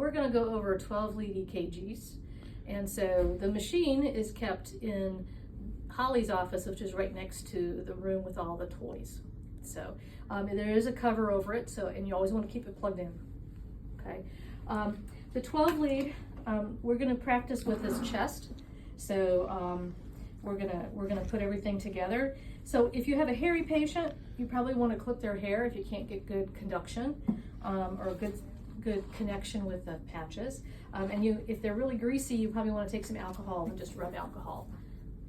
we're going to go over 12 lead EKGs. And so the machine is kept in Holly's office, which is right next to the room with all the toys. So there is a cover over it, so, and you always want to keep it plugged in. Okay. The 12 lead, we're going to practice with this chest. So we're gonna put everything together. So if you have a hairy patient, you probably want to clip their hair if you can't get good conduction or a good connection with the patches. And if they're really greasy, you probably want to take some alcohol and just rub alcohol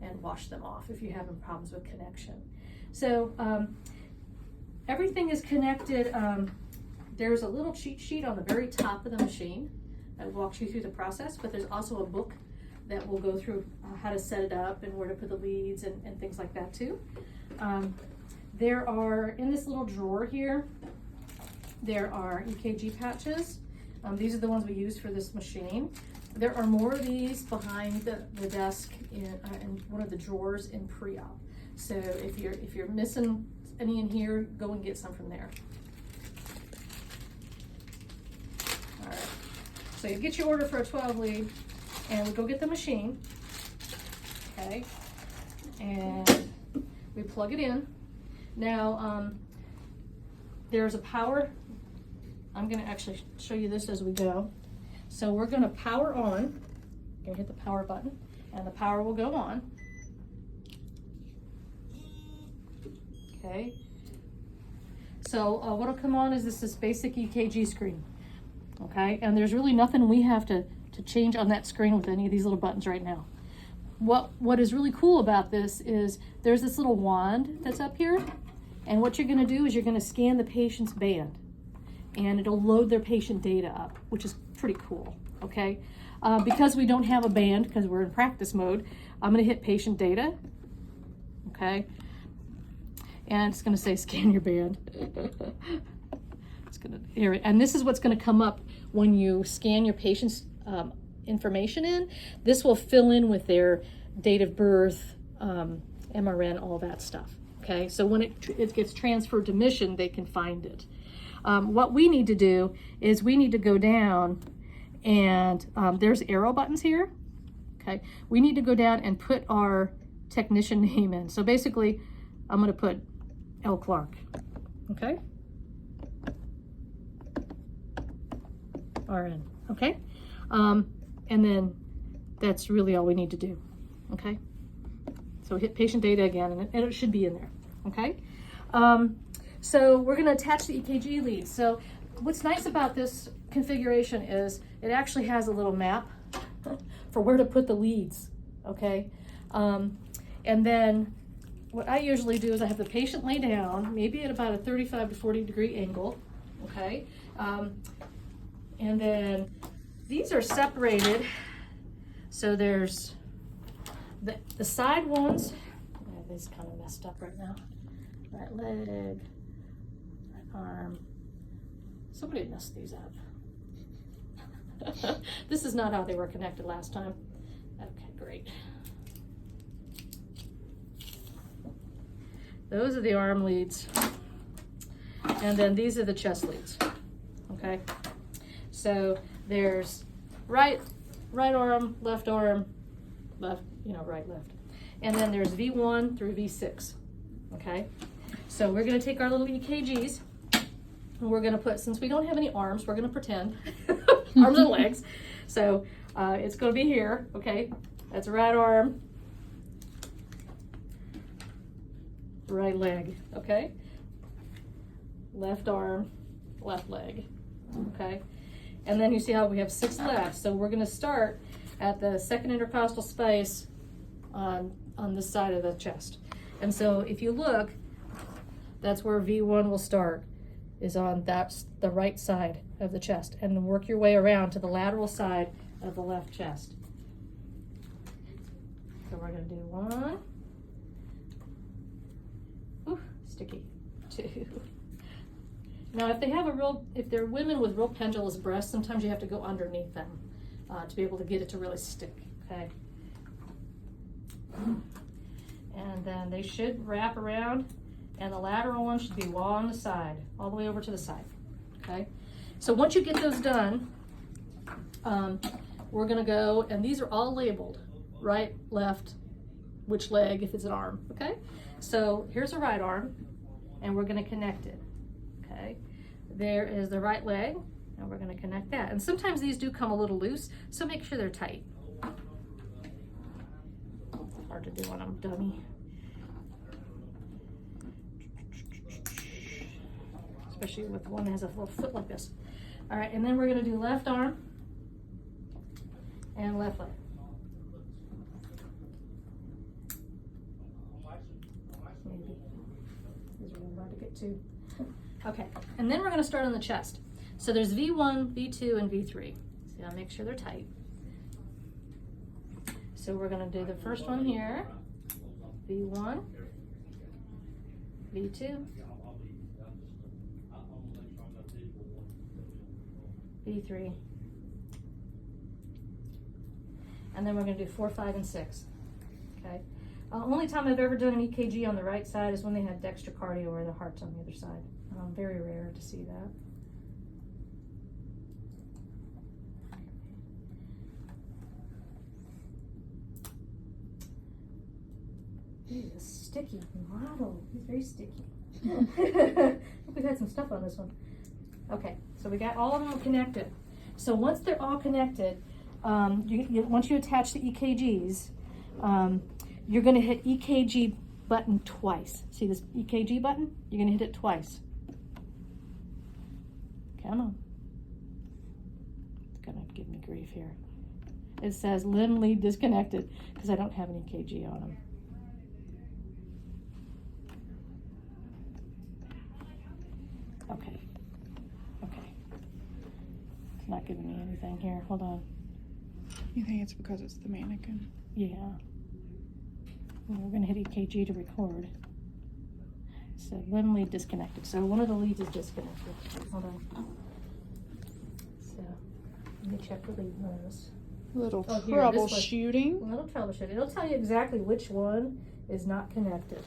and wash them off if you're having problems with connection. So everything is connected. There's a little cheat sheet on the very top of the machine that walks you through the process, but there's also a book that will go through how to set it up and where to put the leads and things like that too. There are, in this little drawer here, there are EKG patches. These are the ones we use for this machine. There are more of these behind the desk in one of the drawers in pre-op. So if you're missing any in here, go and get some from there. All right, so you get your order for a 12 lead, and we go get the machine, okay, and we plug it in. Now, there's a power. I'm gonna actually show you this as we go. So we're gonna power on, you're gonna hit the power button, and the power will go on. Okay, so what'll come on is this basic EKG screen, okay, and there's really nothing we have to change on that screen with any of these little buttons right now. What is really cool about this is there's this little wand that's up here, and what you're going to do is you're going to scan the patient's band, and it'll load their patient data up, which is pretty cool, okay? Because we don't have a band, because we're in practice mode, I'm going to hit patient data, okay? And it's going to say scan your band. It's going to hear it, and this is what's going to come up when you scan your patient's information in. This will fill in with their date of birth, MRN, all that stuff. Okay, so when it gets transferred to Mission, they can find it. What we need to do is we need to go down, and there's arrow buttons here. Okay, we need to go down and put our technician name in. So basically, I'm going to put L. Clark. Okay, RN. Okay. And then that's really all we need to do, okay? So hit patient data again, and it should be in there, okay? So we're gonna attach the EKG lead. So what's nice about this configuration is it actually has a little map for where to put the leads, okay? And then what I usually do is I have the patient lay down, maybe at about a 35 to 40 degree angle, okay? And then these are separated, so there's the side ones. This is kind of messed up right now. Right leg, right arm. Somebody messed these up. This is not how they were connected last time. Okay, great. Those are the arm leads, and then these are the chest leads. Okay, so there's right arm, left, right, left. And then there's V1 through V6, okay? So we're gonna take our little EKGs, and we're gonna put, since we don't have any arms, we're gonna pretend, arms and legs. So it's gonna be here, okay? That's right arm, right leg, okay? Left arm, left leg, okay? And then you see how we have 6 left. So we're gonna start at the second intercostal space on this side of the chest. And so if you look, that's where V1 will start, is on the right side of the chest, and then work your way around to the lateral side of the left chest. So we're gonna do 1, ooh, sticky, 2. Now, if they're women with real pendulous breasts, sometimes you have to go underneath them to be able to get it to really stick, okay? And then they should wrap around, and the lateral one should be on the side, all the way over to the side, okay? So once you get those done, we're gonna go, and these are all labeled, right, left, which leg if it's an arm, okay? So here's the right arm, and we're gonna connect it, okay? There is the right leg, and we're gonna connect that. And sometimes these do come a little loose, so make sure they're tight. Hard to do when I'm dummy. Especially with one that has a little foot like this. All right, and then we're gonna do left arm and left leg. Maybe. These are really hard to get to. Okay, and then we're gonna start on the chest. So there's V1, V2, and V3. So I'll make sure they're tight. So we're gonna do the first one here, V1, V2, V3, and then we're gonna do 4, 5, and 6, okay? Only time I've ever done an EKG on the right side is when they had dextrocardia where the heart's on the other side. Very rare to see that. He's a sticky model. He's very sticky. We've had some stuff on this one. Okay, so we got all of them connected. So once they're all connected, once you attach the EKGs, you're going to hit EKG button twice. See this EKG button? You're going to hit it twice. Come on. It's going to give me grief here. It says limb lead disconnected because I don't have an EKG on them. Okay. Okay. It's not giving me anything here. Hold on. You think it's because it's the mannequin? Yeah. We're going to hit EKG to record. So limb lead disconnected. So one of the leads is disconnected. Hold on. So let me check the lead notice. Little troubleshooting. A little troubleshooting. It'll tell you exactly which one is not connected.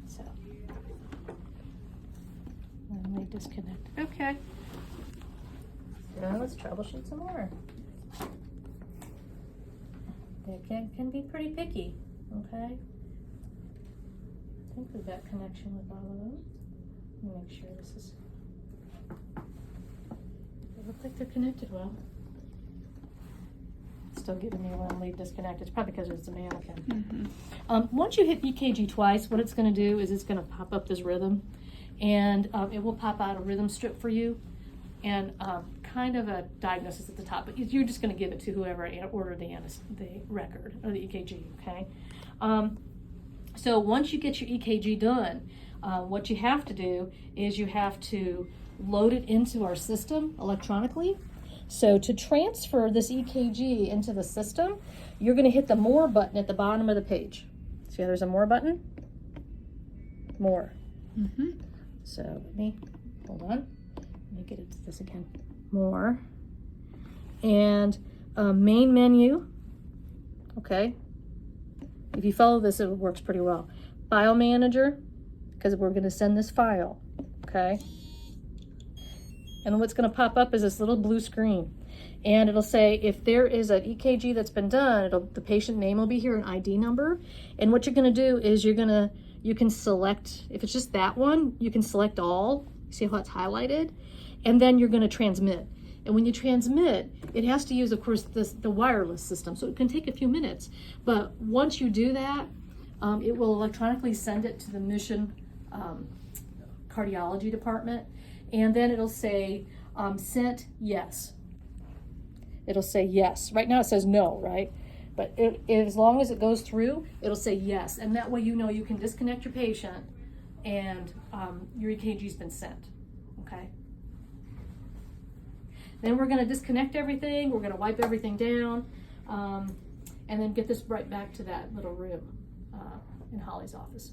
So limb lead disconnected. Okay. Now let's troubleshoot some more. They can be pretty picky. Okay. I think we've got connection with all of them. Let me make sure this is. They look like they're connected well. It's still giving me one lead disconnected. It's probably because it's a mannequin. Mm-hmm. Once you hit EKG twice, what it's going to do is it's going to pop up this rhythm, and it will pop out a rhythm strip for you, and kind of a diagnosis at the top. But you're just going to give it to whoever ordered the record or the EKG. Okay. So once you get your EKG done, what you have to do is you have to load it into our system electronically. So to transfer this EKG into the system, you're going to hit the More button at the bottom of the page. See how there's a More button? More. Mm-hmm. So hold on. Let me get into this again. More. And main menu. Okay. If you follow this, it works pretty well. File manager, because we're going to send this file, okay? And what's going to pop up is this little blue screen. And it'll say if there is an EKG that's been done, the patient name will be here, an ID number. And what you're going to do is you can select, if it's just that one, you can select all. See how it's highlighted? And then you're going to transmit. And when you transmit, it has to use, of course, the wireless system. So it can take a few minutes. But once you do that, it will electronically send it to the mission cardiology department. And then it'll say, sent yes. It'll say yes. Right now it says no, right? But as long as it goes through, it'll say yes. And that way you know you can disconnect your patient and your EKG's been sent, okay? Then we're going to disconnect everything. We're going to wipe everything down, and then get this right back to that little room in Holly's office.